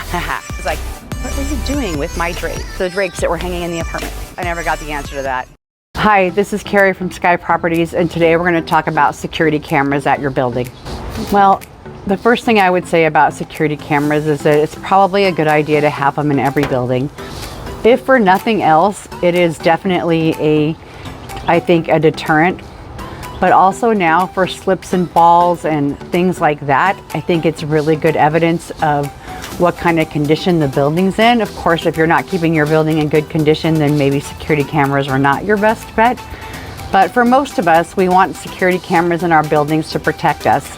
It's like, what were you doing with my drapes? The drapes that were hanging in the apartment. I never got the answer to that. Hi, this is Kari from Sky Properties, and today we're going to talk about security cameras at your building. Well, the first thing I would say about security cameras is that it's probably a good idea to have them in every building. If for nothing else, it is definitely I think a deterrent, but also now for slips and falls and things like that, I think it's really good evidence of what kind of condition the building's in. Of course, if you're not keeping your building in good condition, then maybe security cameras are not your best bet. But for most of us, we want security cameras in our buildings to protect us.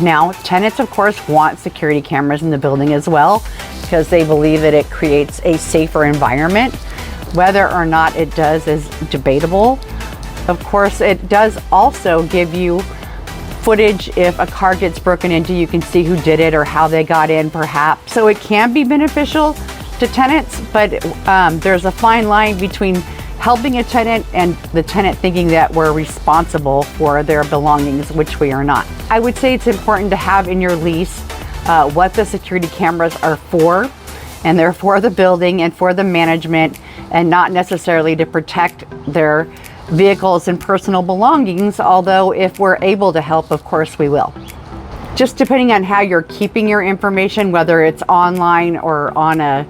Now, tenants, of course, want security cameras in the building as well because they believe that it creates a safer environment. Whether or not it does is debatable. Of course, it does also give you footage. If a car gets broken into, you can see who did it or how they got in, perhaps. So it can be beneficial to tenants, but there's a fine line between helping a tenant and the tenant thinking that we're responsible for their belongings, which we are not. I would say it's important to have in your lease what the security cameras are for, and they're for the building and for the management, and not necessarily to protect their vehicles and personal belongings, although if we're able to help, of course we will. Just depending on how you're keeping your information, whether it's online or on a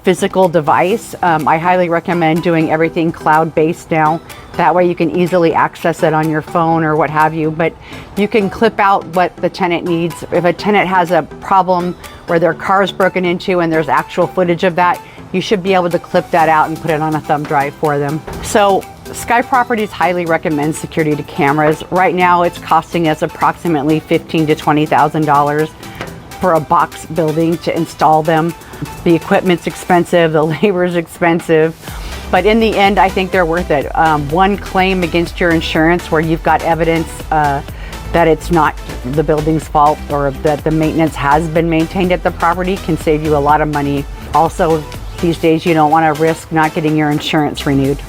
physical device, I highly recommend doing everything cloud-based now. That way you can easily access it on your phone or what have you, but you can clip out what the tenant needs. If a tenant has a problem where their car is broken into and there's actual footage of that, you should be able to clip that out and put it on a thumb drive for them. So Sky Properties highly recommends security cameras. Right now it's costing us approximately $15,000 to $20,000 for a box building to install them. The equipment's expensive, the labor's expensive, but in the end, I think they're worth it. One claim against your insurance where you've got evidence that it's not the building's fault or that the maintenance has been maintained at the property can save you a lot of money. Also, these days you don't want to risk not getting your insurance renewed.